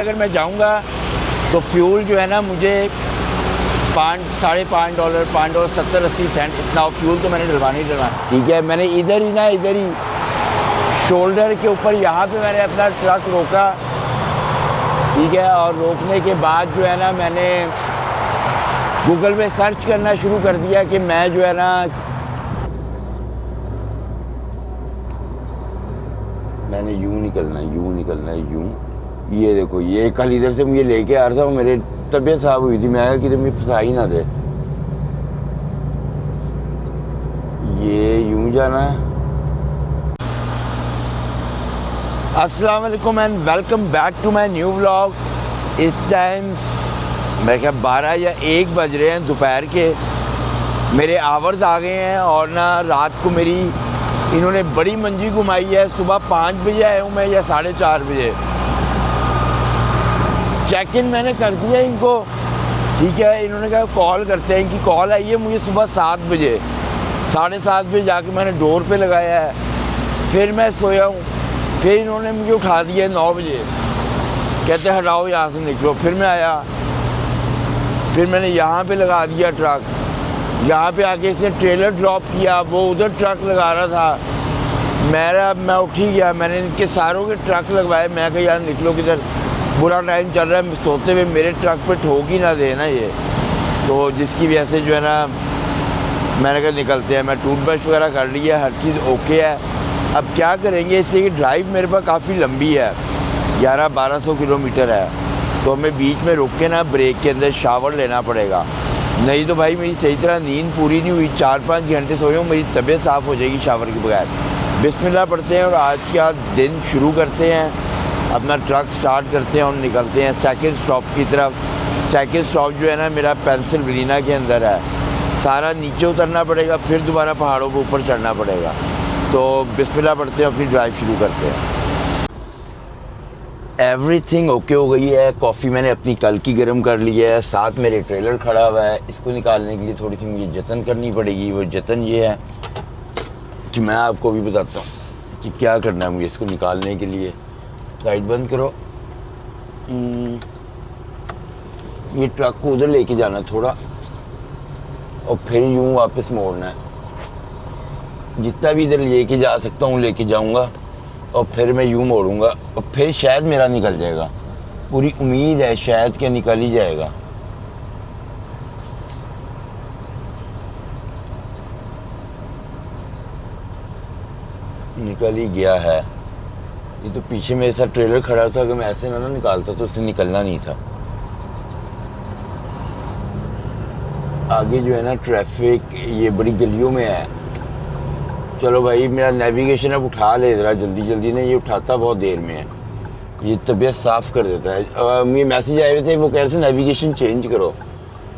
अगर मैं जाऊंगा तो फ्यूल जो है ना मुझे $5.5 $5.70-80 इतना फ्यूल तो मैंने डलवाना ही डलवाना। ठीक है, मैंने इधर ही शोल्डर के ऊपर यहाँ पे मैंने अपना ट्रक रोका। ठीक है, और रोकने के बाद जो है ना मैंने गूगल पे सर्च करना शुरू कर दिया कि मैं जो है ना मैंने यूँ निकलना है यूँ। ये देखो, ये कल इधर से मुझे लेके आ रहा था, मेरे तबीयत साफ हुई थी, मैं कि मुझे फंसा ही ना दे। ये यूँ जाना है। अस्सलाम वालेकुम and welcome back to my new vlog. इस टाइम मैं क्या 12 या 1 बज रहे हैं दोपहर के। मेरे आवर्स आ गए हैं और ना रात को मेरी इन्होंने बड़ी मंजी घुमाई है। सुबह 5 बजे आया हूँ मैं या 4:30 बजे। चेक इन मैंने कर दिया इनको। ठीक है, इन्होंने कहा कॉल करते हैं, इनकी कॉल आई है मुझे सुबह 7 बजे। 7:30 बजे जाके मैंने डोर पे लगाया है। फिर मैं सोया हूँ, फिर इन्होंने मुझे उठा दिया 9 बजे, कहते हटाओ यहाँ से निकलो। फिर मैं आया, फिर मैंने यहाँ पे लगा दिया ट्रक। यहाँ पे आके इसने ट्रेलर ड्रॉप किया, वो उधर ट्रक लगा रहा था। मैं उठ ही गया, मैंने इनके सारों के ट्रक लगवाए। मैं कहा यार निकलो किधर, बुरा टाइम चल रहा है, सोते हुए मेरे ट्रक पे ठोक ही ना देना ये। तो जिसकी वजह से जो है ना मैंने कहा निकलते हैं। मैं टूथब्रश वगैरह कर लिया, हर चीज़ ओके है। अब क्या करेंगे, इसलिए कि ड्राइव मेरे पास काफ़ी लंबी है, 1100-1200 किलोमीटर है। तो हमें बीच में रुक के ना ब्रेक के अंदर शावर लेना पड़ेगा, नहीं तो भाई मेरी सही तरह नींद पूरी नहीं हुई। 4-5 घंटे सोए हूँ, मेरी तबीयत साफ़ हो जाएगी शावर के बगैर। बिस्मिल्लाह पढ़ते हैं और आज का दिन शुरू करते हैं। अपना ट्रक स्टार्ट करते हैं और निकलते हैं सेकंड स्टॉप की तरफ। सेकंड स्टॉप जो है ना मेरा पेंसिल्वेनिया के अंदर है। सारा नीचे उतरना पड़ेगा, फिर दोबारा पहाड़ों के ऊपर चढ़ना पड़ेगा। तो बिस्मिल्लाह पढ़ते हैं, अपनी ड्राइव शुरू करते हैं। एवरीथिंग ओके हो गई है। कॉफ़ी मैंने अपनी कल की गर्म कर ली है। साथ मेरे ट्रेलर खड़ा हुआ है, इसको निकालने के लिए थोड़ी सी मुझे जतन करनी पड़ेगी। वो जतन ये है कि मैं आपको भी बताता हूँ कि क्या करना है मुझे इसको निकालने के लिए। लाइट बंद करो। ये ट्रक को उधर लेके जाना थोड़ा, और फिर यूँ वापस मोड़ना है। जितना भी इधर लेके जा सकता हूँ लेके जाऊँगा, और फिर मैं यूँ मोड़ूंगा, और फिर शायद मेरा निकल जाएगा। पूरी उम्मीद है शायद कि निकल ही जाएगा। निकल ही गया है। ये तो पीछे मेरे साथ ट्रेलर खड़ा था, अगर मैं ऐसे ना निकालता तो उससे निकलना नहीं था। आगे जो है ना ट्रैफिक ये बड़ी गलियों में है। चलो भाई, मेरा नेविगेशन अब उठा ले ज़रा जल्दी ना, ये उठाता बहुत देर में है। ये तबीयत साफ़ कर देता है। मुझे मैसेज आए हुए थे, वो कह रहे थे नेविगेशन चेंज करो।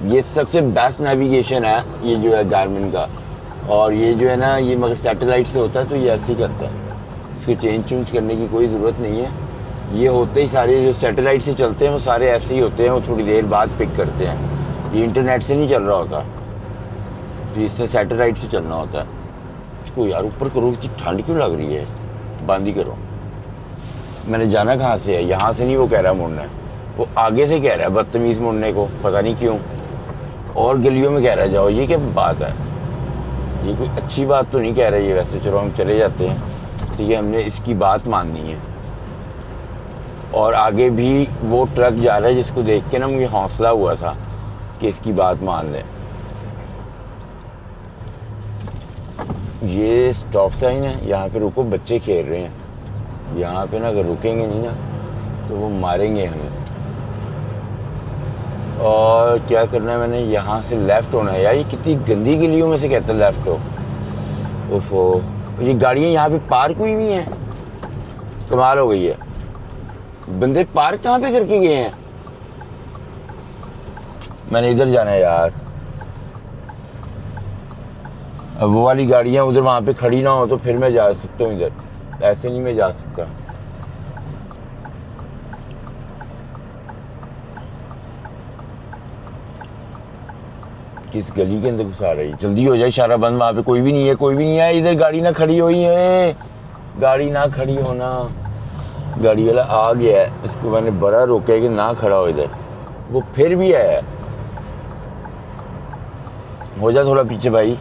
ये सबसे बेस्ट नेविगेशन है ये जो है गारमिन का। और ये जो है ना ये मगर सैटेलाइट से होता है, तो ये ऐसे ही करता है। इसको चेंज करने की कोई ज़रूरत नहीं है। ये होते ही सारे जो सैटेलाइट से चलते हैं वो सारे ऐसे ही होते हैं, वो थोड़ी देर बाद पिक करते हैं। ये इंटरनेट से नहीं चल रहा होता, तो इससे सैटेलाइट से चलना होता है। इसको यार ऊपर करो, इतनी ठंड क्यों लग रही है, बंद ही करो। मैंने जाना कहाँ से है, यहाँ से नहीं वो कह रहा मुड़ना है, वो आगे से कह रहा है बदतमीज़ मुड़ने को, पता नहीं क्यों। और गलियों में कह रहा जाओ, ये क्या बात है, ये कोई अच्छी बात तो नहीं कह रही है वैसे। चलो हम चले जाते हैं, ठीक है, हमने इसकी बात माननी है। और आगे भी वो ट्रक जा रहा है जिसको देख के ना मुझे हौसला हुआ था कि इसकी बात मान लें। ये स्टॉप साइन है, यहाँ पे रुको, बच्चे खेल रहे हैं। यहाँ पे ना अगर रुकेंगे नहीं ना तो वो मारेंगे हमें। और क्या करना है मैंने, यहाँ से लेफ़्ट होना है। यार ये कितनी गंदी गलियों में से कहते हैं लेफ़्ट हो। ओफो, ये गाड़ियाँ यहाँ पे पार्क हुई हुई हैं, कमाल हो गई है। बंदे पार्क कहाँ पे करके गए हैं। मैंने इधर जाना है यार। अब वो वाली गाड़ियाँ उधर वहाँ पे खड़ी ना हो तो फिर मैं जा सकता हूँ इधर, ऐसे नहीं मैं जा सकता। किस गली के अंदर घुसा रही, जल्दी हो जाए, इशारा बंद। वहाँ पे कोई भी नहीं है, कोई भी नहीं है इधर। गाड़ी ना खड़ी हुई है, गाड़ी ना खड़ी होना। गाड़ी वाला आ गया है, इसको मैंने बड़ा रोका है कि ना खड़ा हो इधर, वो फिर भी आया है। हो जा थोड़ा पीछे भाई,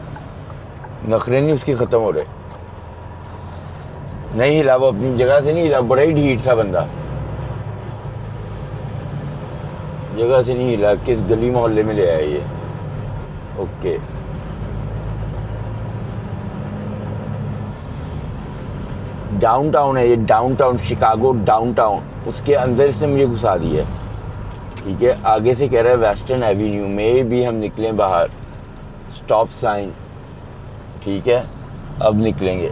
नखरे नहीं उसके ख़त्म हो रहे। नहीं हिला, वो अपनी जगह से नहीं हिला, बड़ा ही ढीठ था बंदा, जगह से नहीं हिला। किस गली मोहल्ले में ले आया ये। ओके, डाउनटाउन है ये, डाउनटाउन शिकागो डाउनटाउन, उसके अंदर इसने मुझे घुसा दिया है। ठीक है, आगे से कह रहा है वेस्टर्न एवेन्यू में भी हम निकलें बाहर, स्टॉप साइन। ठीक है, अब निकलेंगे।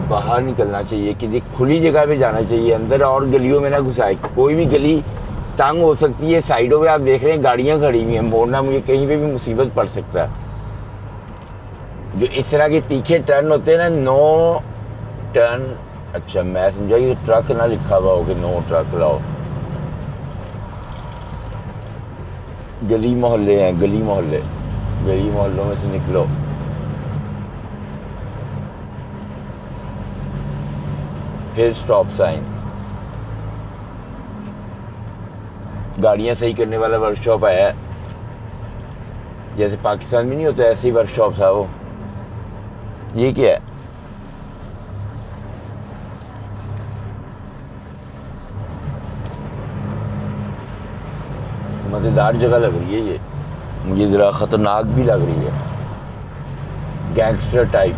बाहर निकलना चाहिए, किसी खुली जगह पे जाना चाहिए, अंदर और गलियों में ना घुसाए। कोई भी गली तंग हो सकती है, साइडों पे आप देख रहे हैं गाड़ियां खड़ी हुई हैं, मोड़ना मुझे कहीं पे भी मुसीबत पड़ सकता है। जो इस तरह के तीखे टर्न होते हैं ना, नो टर्न। अच्छा, मैं समझा कि ट्रक ना लिखा हुआ हो कि नो ट्रक लाओ। गली मोहल्ले हैं, गली मोहल्ले, गली मोहल्लों में से निकलो। फिर स्टॉप साइन, गाड़ियां सही करने वाला वर्कशॉप आया है, जैसे पाकिस्तान में नहीं होता ऐसे ही वर्कशॉप था वो। ये क्या है? मज़ेदार जगह लग रही है ये, मुझे ज़रा ख़तरनाक भी लग रही है, गैंगस्टर टाइप।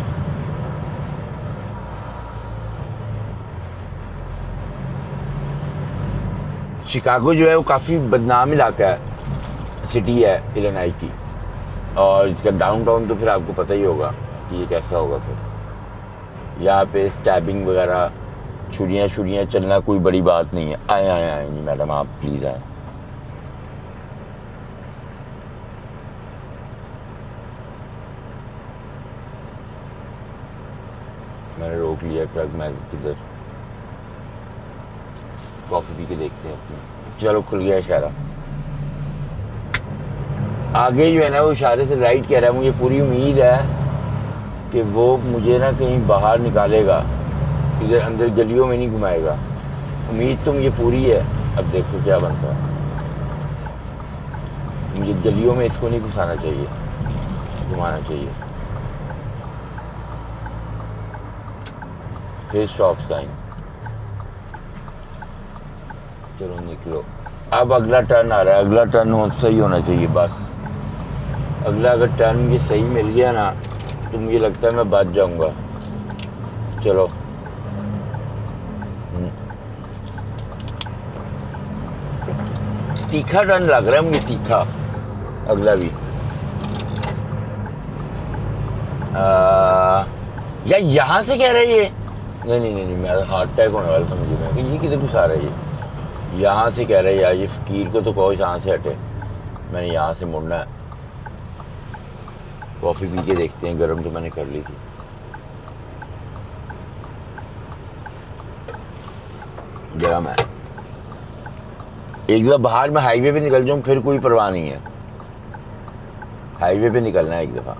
शिकागो जो है वो काफ़ी बदनाम इलाका है, सिटी है इलिनॉय की, और इसका डाउनटाउन तो फिर आपको पता ही होगा कि ये कैसा होगा। फिर यहाँ पे स्टैबिंग वगैरह, छुरियाँ चलना कोई बड़ी बात नहीं है। आए आए आए नहीं मैडम, आप प्लीज़ आए। मैंने रोक लिया ट्रक। मैं किधर, कॉफ़ी पी के देखते हैं अपनी। चलो, खुल गया इशारा। आगे जो है ना वो इशारे से राइट कह रहा है, मुझे पूरी उम्मीद है कि वो मुझे ना कहीं बाहर निकालेगा, इधर अंदर गलियों में नहीं घुमाएगा। उम्मीद तो मुझे पूरी है, अब देखो क्या बनता है। मुझे गलियों में इसको नहीं घुसाना चाहिए, घुमाना चाहिए। फिर स्टॉप साइन, चलो निकलो। अब अगला टर्न आ रहा है, अगला टर्न सही होना चाहिए बस। अगला अगर टर्न मुझे सही मिल गया ना तो मुझे लगता है मैं बच जाऊंगा। चलो, तीखा टर्न लग रहा है मुझे, तीखा अगला भी। या यहाँ से कह रहा है ये, नहीं, मैं हार्ट अटैक होने वाला था मुझे। मैं कि ये किधर घुसा रहा है ये, यहाँ से कह रहा है यार, ये फ़कीर को तो कहो यहाँ से हटे। मैंने यहाँ से मुड़ना है। कॉफ़ी पी के देखते हैं, गर्म तो मैंने कर ली थी। गर्म है। एक दफ़ा बाहर में हाईवे पे निकल जाऊँ फिर कोई परवाह नहीं है, हाईवे पे निकलना है एक दफ़ा।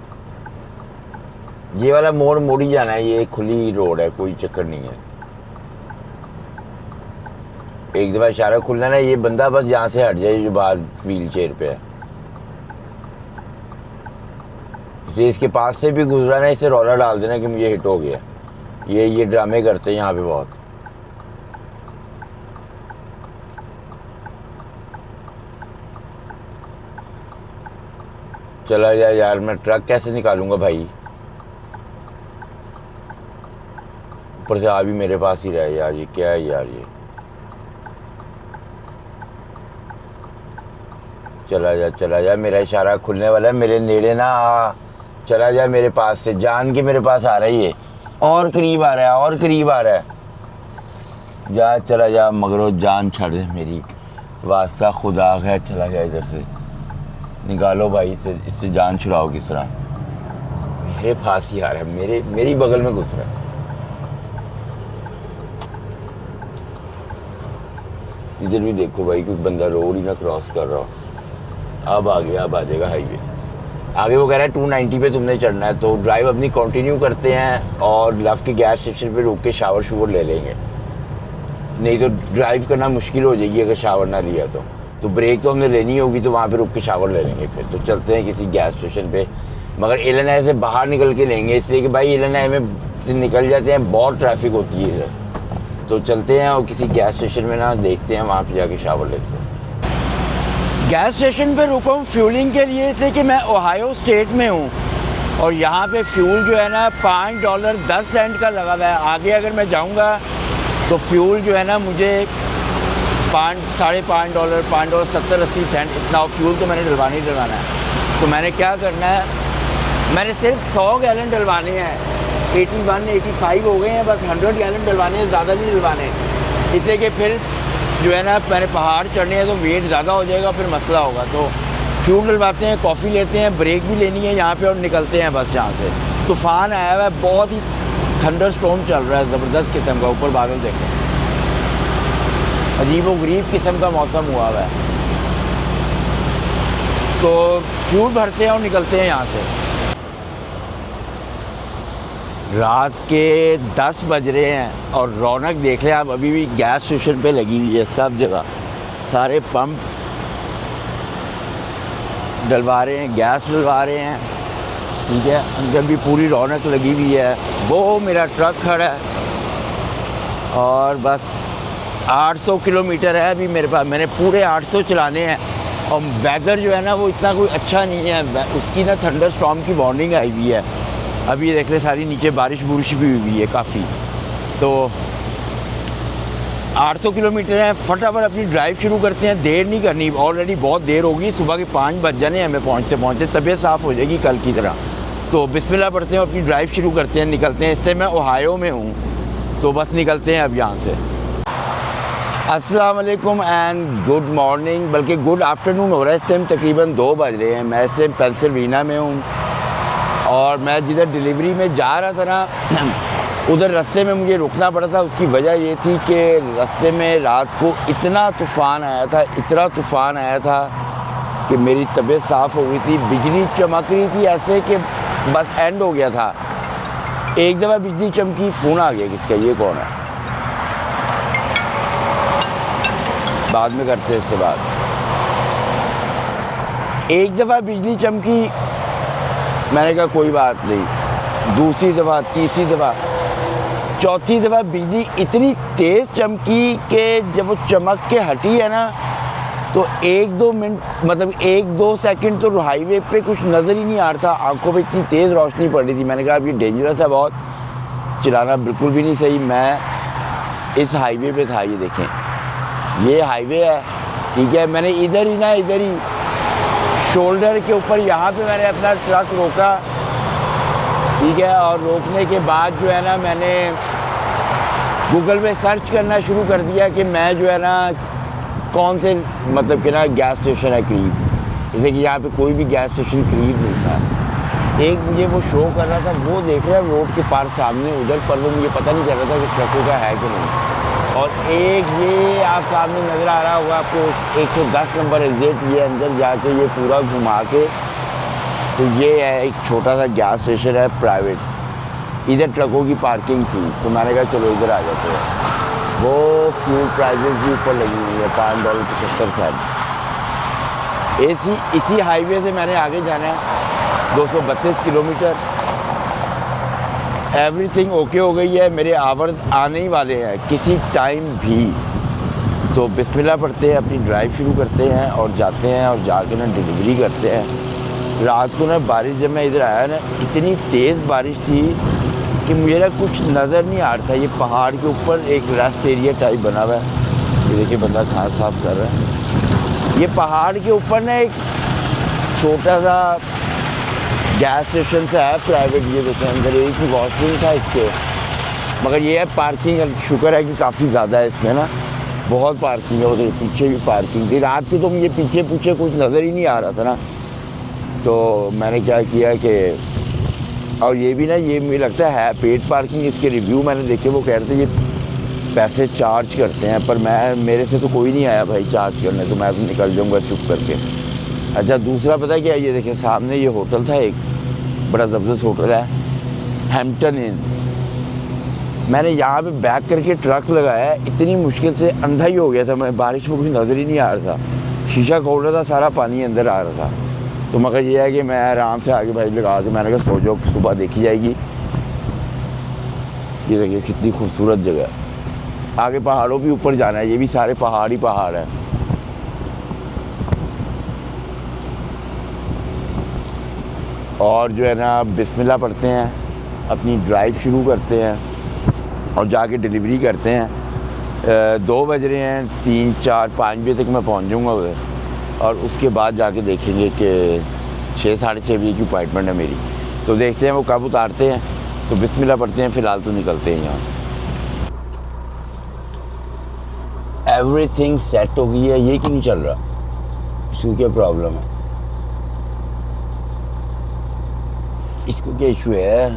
ये वाला मोड़ मोड़ ही जाना है, ये खुली रोड है, कोई चक्कर नहीं है। एक दफ़ा इशारा खुलना ना, ये बंदा बस यहाँ से हट जाए जो बाहर व्हील चेयर पे है। इसलिए इसके पास से भी गुजरा ना, इसे रौला डाल देना कि मुझे हिट हो गया। ये ड्रामे करते हैं यहाँ पे बहुत। चला जाए यार, मैं ट्रक कैसे निकालूंगा भाई, ऊपर से आ भी मेरे पास ही रहे यार। ये क्या है यार ये। चला जा, मेरा इशारा खुलने वाला है, मेरे नेड़े ना आ। चला जा मेरे पास से, जान के मेरे पास आ रही है, और करीब आ रहा है, और करीब आ रहा है। जा, चला जा मगरो, जान छड़ दे मेरी, वास्ता खुदा है। चला जा इधर से, निकालो भाई इससे जान छुड़ाओ किस तरह। मेरे पास ही आ रहा है, मेरी बगल में घुस रहा है। इधर भी देखो भाई, कोई बंदा रोड ही ना क्रॉस कर रहा हो। अब आ गया, अब आ जाएगा हाईवे। आगे वो कह रहा है 290 पे तुमने चढ़ना है, तो ड्राइव अपनी कंटिन्यू करते हैं और लव के गैस स्टेशन पे रुक के शावर शूवर ले लेंगे, नहीं तो ड्राइव करना मुश्किल हो जाएगी अगर शावर ना लिया तो ब्रेक तो हमने लेनी होगी, तो वहाँ पे रुक के शावर ले लेंगे। फिर तो चलते हैं किसी गैस स्टेशन पे, मगर इलानाई से बाहर निकल के लेंगे, इसलिए कि भाई इलानाई में से निकल जाते हैं, बहुत ट्रैफिक होती है इधर। तो चलते हैं और किसी गैस स्टेशन में ना देखते हैं, वहाँ पे जाके शावर लेते हैं। गैस स्टेशन पे रुका हूँ फ्यूलिंग के लिए, इसलिए कि मैं ओहायो स्टेट में हूँ और यहाँ पे फ्यूल जो है ना $5.10 का लगा हुआ है। आगे अगर मैं जाऊँगा तो फ्यूल जो है ना मुझे $5.70 $5.70-80 इतना फ्यूल तो मैंने डलवाना ही डलवाना है। तो मैंने क्या करना है, मैंने सिर्फ 100 गैलन डलवाने हैं, 81-85 हो गए हैं, बस 100 गैलन डलवाने हैं, ज़्यादा नहीं डलवाने, इसलिए कि फिर जो है ना मैंने पहाड़ चढ़ने हैं तो वेट ज़्यादा हो जाएगा, फिर मसला होगा। तो फ्यूल डलवाते हैं, कॉफ़ी लेते हैं, ब्रेक भी लेनी है यहाँ पे और निकलते हैं बस यहाँ से। तूफ़ान आया हुआ है, बहुत ही थंडर स्टॉर्म चल रहा है, ज़बरदस्त किस्म का, ऊपर बादल देखें, अजीब व गरीब किस्म का मौसम हुआ हुआ है। तो फ्यूल भरते हैं और निकलते हैं यहाँ से। रात के 10 बज रहे हैं और रौनक देख लें आप, अभी भी गैस स्टेशन पे लगी हुई है सब जगह, सारे पंप डलवा रहे हैं, गैस डलवा रहे हैं, ठीक है। अंदर भी पूरी रौनक लगी हुई है। वो मेरा ट्रक खड़ा है और बस 800 किलोमीटर है अभी मेरे पास, मैंने पूरे 800 चलाने हैं। और वेदर जो है ना वो इतना कोई अच्छा नहीं है, उसकी ना थंडर स्टॉर्म की वार्निंग आई हुई है। अभी देख ले सारी नीचे बारिश बुरिश भी हुई है काफ़ी। तो 800 किलोमीटर है, फटाफट अपनी ड्राइव शुरू करते हैं, देर नहीं करनी, ऑलरेडी बहुत देर होगी, सुबह के 5 बज जाने हमें पहुँचते पहुँचते, तबीयत साफ़ हो जाएगी कल की तरह। तो बिस्मिल्लाह पढ़ते हैं, अपनी ड्राइव शुरू करते हैं, निकलते हैं। इससे मैं ओहायो में हूँ, तो बस निकलते हैं अब यहाँ से। अस्सलाम वालेकुम एंड गुड मॉर्निंग, बल्कि गुड आफ्टरनून हो रहा है, इस टाइम तकरीबन 2 बज रहे हैं। मैं इस टाइम पेंसिल्वेनिया में हूँ और मैं जिधर डिलीवरी में जा रहा था ना उधर रास्ते में मुझे रुकना पड़ा था। उसकी वजह ये थी कि रास्ते में रात को इतना तूफ़ान आया था, इतना तूफ़ान आया था कि मेरी तबीयत साफ़ हो गई थी। बिजली चमक रही थी ऐसे कि बस एंड हो गया था। एक दफ़ा बिजली चमकी, फ़ोन आ गया किसका, ये कौन है, बाद में करते हैं इससे बात। एक दफ़ा बिजली चमकी, मैंने कहा कोई बात नहीं, दूसरी दफ़ा, तीसरी दफ़ा, चौथी दफ़ा बिजली इतनी तेज़ चमकी कि जब वो चमक के हटी है ना तो 1-2 मिनट, मतलब 1-2 सेकंड तो हाईवे पे कुछ नज़र ही नहीं आ रहा था, आंखों पे इतनी तेज़ रोशनी पड़ रही थी। मैंने कहा अब ये डेंजरस है बहुत, चलाना बिल्कुल भी नहीं सही। मैं इस हाईवे पे था, ये देखें, ये हाईवे है, ठीक है। मैंने इधर ही शोल्डर के ऊपर यहाँ पे मैंने अपना ट्रक रोका, ठीक है। और रोकने के बाद जो है ना मैंने गूगल पे सर्च करना शुरू कर दिया कि मैं जो है ना कौन से, मतलब कि ना गैस स्टेशन है करीब, जैसे कि यहाँ पे कोई भी गैस स्टेशन करीब नहीं था। एक मुझे वो शो कर रहा था, वो देख रहा है रोड के पार सामने उधर, पर वो मुझे पता नहीं चल रहा था कि ट्रकों का है कि नहीं। और एक ये आप सामने नज़र आ रहा होगा आपको 110 नंबर एग्जिट, ये अंदर जाके ये पूरा घुमा के, तो ये है एक छोटा सा गैस स्टेशन है प्राइवेट, इधर ट्रकों की पार्किंग थी। तो मैंने कहा चलो इधर आ जाते हैं। वो फ्यूल प्राइजेस भी ऊपर लगी हुई है, $5.75। इसी हाईवे से मैंने आगे जाना है 232 किलोमीटर। एवरीथिंग ओके हो गई है, मेरे आवर्स आने ही वाले हैं किसी टाइम भी। तो बिस्मिल्लाह पढ़ते हैं, अपनी ड्राइव शुरू करते हैं और जाते हैं और जाके ना डिलीवरी करते हैं। रात को ना बारिश, जब मैं इधर आया ना, इतनी तेज़ बारिश थी कि मुझे ना कुछ नज़र नहीं आ रहा था। ये पहाड़ के ऊपर एक रेस्ट एरिया टाइप बना हुआ है, ये देखिए बंदा घास साफ कर रहा है। ये पहाड़ के ऊपर ना एक छोटा सा गैस स्टेशन से है प्राइवेट, ये देखें अंदर एक ही वॉशरूम था इसके, मगर ये है पार्किंग, शुक्र है कि काफ़ी ज़्यादा है इसमें ना, बहुत पार्किंग है। उधर पीछे भी पार्किंग थी। रात के तो मुझे पीछे कुछ नज़र ही नहीं आ रहा था ना, तो मैंने क्या किया कि, और ये भी ना, ये मुझे लगता है पेड पार्किंग, इसके रिव्यू मैंने देखे, वो कह रहे थे ये पैसे चार्ज करते हैं, पर मेरे से तो कोई नहीं आया भाई चार्ज करने, तो मैं तो निकल जाऊँगा चुप करके। अच्छा दूसरा पता है क्या, ये देखिए सामने ये होटल था, एक बड़ा ज़बरदस्त होटल है, हैम्पटन इन। मैंने यहाँ पे बैक करके ट्रक लगाया, इतनी मुश्किल से अंधा ही हो गया था मैं, बारिश में कुछ नज़र ही नहीं आ रहा था, शीशा खोल रहा था, सारा पानी अंदर आ रहा था। तो मगर ये है कि मैं आराम से आगे भाई लगा के मैंने कहा सो जाओ, सुबह देखी जाएगी। ये देखिए कितनी खूबसूरत जगह है। आगे पहाड़ों भी ऊपर जाना है, ये भी सारे पहाड़ ही पहाड़ हैं। और जो है ना बिस्मिल्लाह पढ़ते हैं, अपनी ड्राइव शुरू करते हैं और जाके डिलीवरी करते हैं। 2 बज रहे हैं, 3, 4, 5 बजे तक मैं पहुंच जाऊंगा उधर, और उसके बाद जाके देखेंगे कि 6, साढ़े 6 बजे की अपॉइंटमेंट है मेरी। तो देखते हैं वो कब उतारते हैं, तो बिस्मिल्लाह पढ़ते हैं, फ़िलहाल तो निकलते हैं यहाँ से। एवरीथिंग सेट हो गई है, ये क्यों नहीं चल रहा, इसको क्या प्रॉब्लम है, इसको क्या इशू है।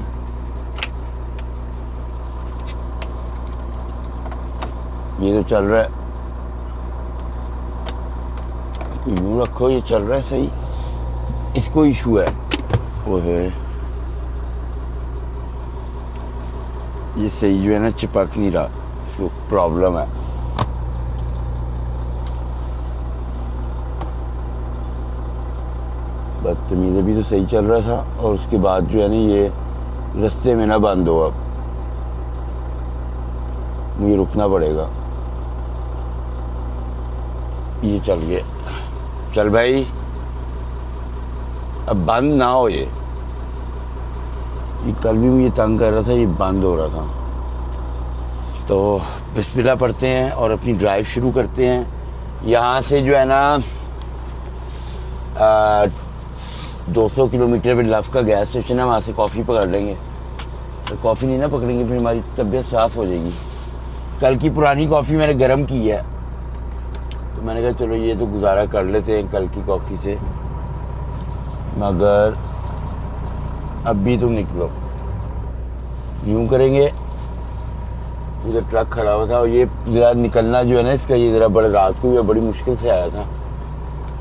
ये तो चल रहा है, यूँ रखो, ये चल रहा है सही, इसको इशू है। वो है ये सही जो है ना चिपक नहीं रहा, इसको प्रॉब्लम है। बदतमीज़, अभी तो सही चल रहा था और उसके बाद जो है ना ये रास्ते में ना बंद हो, अब मुझे रुकना पड़ेगा। ये चल गया, चल भाई अब बंद ना हो। ये कल भी मुझे तंग कर रहा था, ये बंद हो रहा था। तो बिस्मिल्लाह पढ़ते हैं और अपनी ड्राइव शुरू करते हैं। यहाँ से जो है ना 200 किलोमीटर पे लव का गैस स्टेशन है, वहाँ से कॉफ़ी पकड़ लेंगे। तो कॉफ़ी नहीं ना पकड़ेंगे फिर हमारी तबीयत साफ़ हो जाएगी। कल की पुरानी कॉफ़ी मैंने गर्म की है, तो मैंने कहा चलो ये तो गुजारा कर लेते हैं कल की कॉफ़ी से, मगर अभी तुम निकलो। यूँ करेंगे, उधर ट्रक खड़ा हुआ था और ये ज़रा निकलना जो है ना इसका, ये ज़रा बड़ा रात को भी बड़ी मुश्किल से आया था।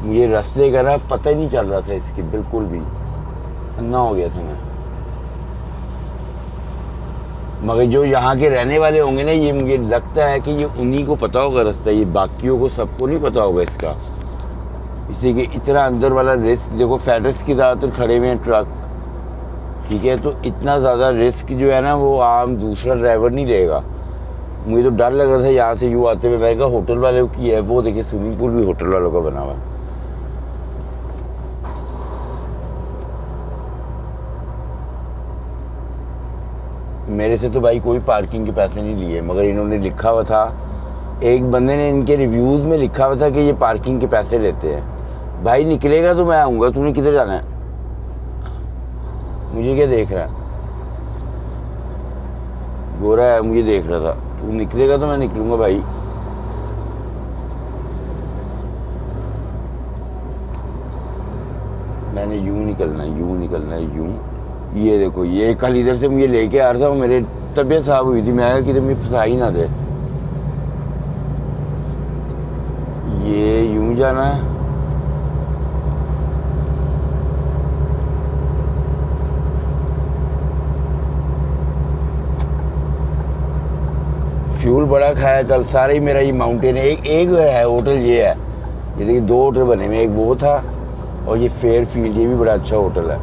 मुझे रास्ते का ना पता ही नहीं चल रहा था इसकी, बिल्कुल भी अन्ना हो गया था मैं। मगर जो यहाँ के रहने वाले होंगे ना, ये मुझे लगता है कि ये उन्हीं को पता होगा रास्ता, ये बाकियों को सबको नहीं पता होगा इसका। इसी के इतना अंदर वाला रिस्क देखो, फेडरस की ज़्यादातर खड़े हुए हैं ट्रक, ठीक है, तो इतना ज़्यादा रिस्क जो है ना वो आम दूसरा ड्राइवर नहीं लेगा। मुझे तो डर लग रहा था यहाँ से यूँ आते हुए, मैंने कहा होटल वाले की है, वो देखिए स्विमिंग पूल भी होटल वालों का बना हुआ है। मेरे से तो भाई कोई पार्किंग के पैसे नहीं लिए, मगर इन्होंने लिखा हुआ था, एक बंदे ने इनके रिव्यूज़ में लिखा हुआ था कि ये पार्किंग के पैसे लेते हैं। भाई निकलेगा तो मैं आऊँगा, तूने किधर जाना है, मुझे क्या देख रहा है, गोरा है मुझे देख रहा था, तू निकलेगा तो मैं निकलूँगा भाई। मैंने यूँ निकलना है, यूँ निकलना है, यूँ। ये देखो, ये कल इधर से मुझे लेके आ रहा था, वो मेरे तबीयत साफ हुई थी, मैं किधर मुझे फंसा ही ना दे। ये यूं जाना है, फ्यूल बड़ा खाया कल, सारा ही मेरा ये माउंटेन है। एक है होटल, ये है, ये देखिए 2 होटल बने हुए, एक वो था और ये फेयर फील्ड, ये भी बड़ा अच्छा होटल है।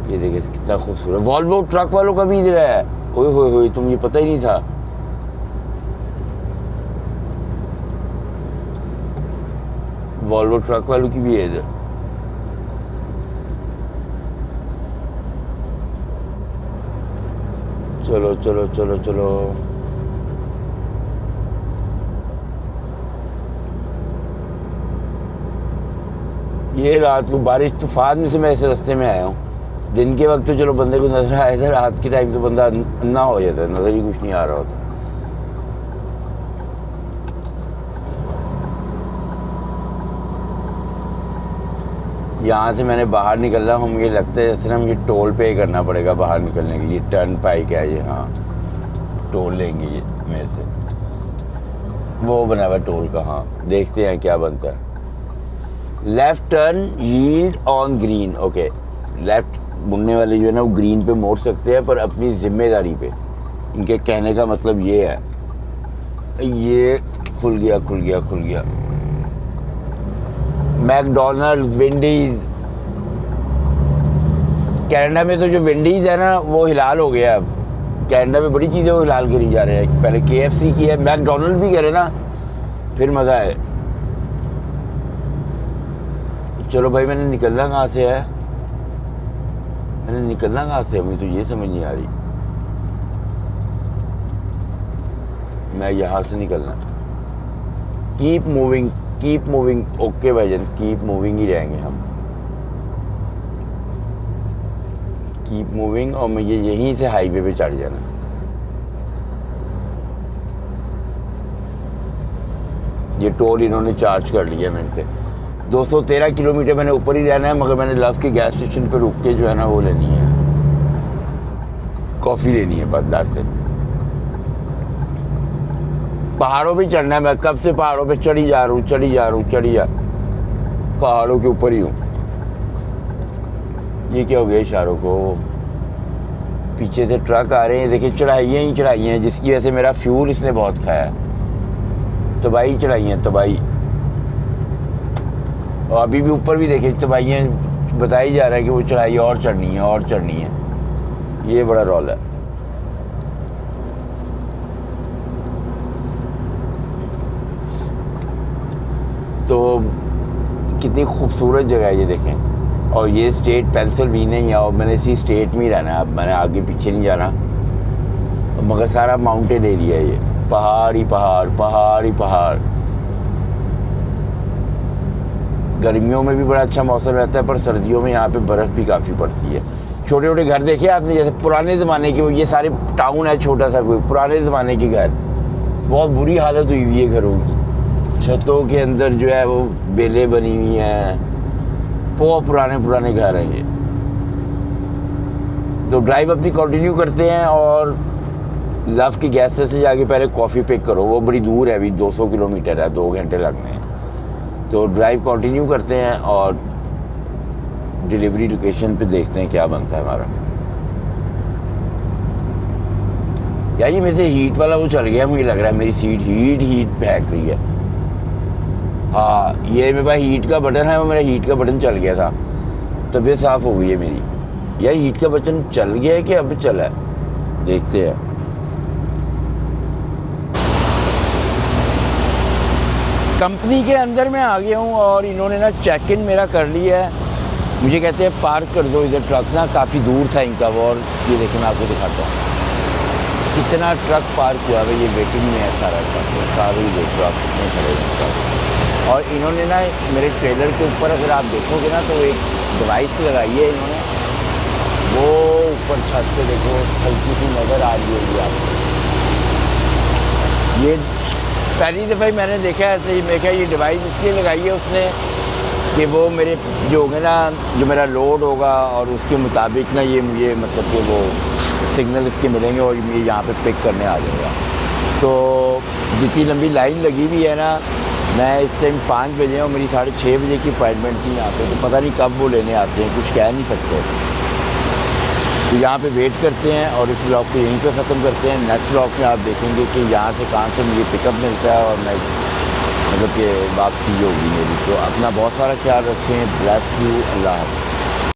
ये देखिए कितना खूबसूरत, वॉल्वो ट्रक वालों का भी इधर है। ओए होए होए, तुम ये पता ही नहीं था। वॉल्वो ट्रक वालों की भी है इधर। चलो चलो चलो चलो, ये रात को बारिश तूफान में से मैं इस रास्ते में आया हूँ। दिन के वक्त तो चलो बंदे को नजर आया था, रात के टाइम तो बंदा अन्ना हो जाता है, नजर ही कुछ नहीं आ रहा होता। यहाँ से मैंने बाहर निकलना हूँ, मुझे लगता है जैसे ना मुझे टोल पे करना पड़ेगा बाहर निकलने के लिए, टर्न पाइक है ये। हाँ टोल लेंगे ये मेरे से, वो बना हुआ टोल का। हाँ देखते हैं क्या बनता है। Left turn yield on green. Okay, left मुड़ने वाले जो है ना वो ग्रीन पे मोड़ सकते हैं, पर अपनी जिम्मेदारी पे। इनके कहने का मतलब ये है। ये खुल गया। मैकडोनल्ड्स, वेंडीज। कनाडा में तो जो वेंडीज है ना वो हिलाल हो गया। अब कनाडा में बड़ी चीज़ें वो हिलाल करी जा रहे हैं। पहले KFC की है, मैकडोनल्ड भी करे ना, फिर मज़ा है। चलो भाई, मैंने निकलना कहाँ से है? मुझे तो ये समझ नहीं आ रही। मैं यहाँ से निकलना। Keep moving. ओके भाईजान, कीप मूविंग ही रहेंगे हम। कीप मूविंग, और मुझे यहीं से हाईवे पे चढ़ जाना। ये टोल इन्होंने चार्ज कर लिया मेरे से। 213 किलोमीटर मैंने ऊपर ही रहना है, मगर मैंने लव के गैस स्टेशन पे रुक के जो है ना वो लेनी है, कॉफ़ी लेनी है बस। 10 से पहाड़ों पे चढ़ना है। मैं कब से पहाड़ों पे चढ़ी जा रहा हूँ। पहाड़ों के ऊपर ही हूँ। ये क्या हो गया इशारों को? पीछे से ट्रक आ रहे हैं, देखिए चढ़ाइयाँ हैं, जिसकी वजह से मेरा फ्यूल इसने बहुत खाया है। तबाही चढ़ाई हैं, तबाही। और अभी भी ऊपर भी देखिए तबाहियाँ बताई जा रहा है कि वो चढ़ाई और चढ़नी है। ये बड़ा रौला है। तो कितनी खूबसूरत जगह है ये देखें। और ये स्टेट पेंसिल्वेनिया ही है, और मैंने इसी स्टेट में ही रहना है। अब मैंने आगे पीछे नहीं जाना, मगर सारा माउंटेन एरिया है ये। पहाड़ ही पहाड़। गर्मियों में भी बड़ा अच्छा मौसम रहता है, पर सर्दियों में यहाँ पे बर्फ़ भी काफ़ी पड़ती है। छोटे छोटे घर देखे आपने, जैसे पुराने ज़माने के। ये सारे टाउन है छोटा सा कोई, पुराने ज़माने के घर। बहुत बुरी हालत हुई हुई है घरों की। छतों के अंदर जो है वो बेलें बनी हुई हैं। बहुत पुराने घर हैं ये। तो ड्राइव अपनी कंटिन्यू करते हैं, और लव की गैस से जाके पहले कॉफ़ी पिक करो। वो बड़ी दूर है, अभी 200 किलोमीटर है, 2 घंटे लगने हैं। तो ड्राइव कंटिन्यू करते हैं और डिलीवरी लोकेशन पे देखते हैं क्या बनता है हमारा। यार ये मेरे से हीट वाला वो चल गया, मुझे लग रहा है मेरी सीट हीट फेंक रही है। हाँ, ये मेरे पास हीट का बटन है, वो मेरा हीट का बटन चल गया था। तबीयत साफ़ हो गई है मेरी। यार हीट का बटन चल गया है कि अब चला है, देखते हैं। कंपनी के अंदर मैं आ गया हूँ, और इन्होंने ना चेक इन मेरा कर लिया है। मुझे कहते हैं पार्क कर दो इधर ट्रक ना, काफ़ी दूर था इनका वो। और ये देखिए मैं आपको दिखाता हूँ कितना ट्रक पार्क हुआ है। ये वेटिंग में है सारा ट्रक, सारे ही देखो आप कितने खड़े हैं। और इन्होंने ना मेरे ट्रेलर के ऊपर अगर आप देखोगे ना, तो एक डिवाइस लगाई है इन्होंने, वो ऊपर छत पे देखो हल्की सी नज़र आ रही होगी आपको। ये पहली दफ़ा ही मैंने देखा ऐसे ही। मैं क्या ये डिवाइस इसलिए लगाई है उसने कि वो मेरे जो होंगे ना, जो मेरा लोड होगा और उसके मुताबिक ना ये मुझे मतलब कि वो सिग्नल इसके मिलेंगे और ये यहाँ पे पिक करने आ जाएगा। तो जितनी लंबी लाइन लगी हुई है ना, मैं इस टाइम 5 बजे और मेरी 6:30 बजे की अपॉइंटमेंट थी यहाँ पे। तो पता नहीं कब वो लेने आते हैं, कुछ कह नहीं सकते। तो यहाँ पे वेट करते हैं और इस ब्लॉग को यहीं पे ख़त्म करते हैं। नेक्स्ट ब्लॉग में आप देखेंगे कि यहाँ से कहाँ से मुझे पिकअप मिलता है और मैं मतलब कि वापसी होगी मेरी। तो अपना बहुत सारा ख्याल रखें। Bless you. अल्लाह हाफ़िज़।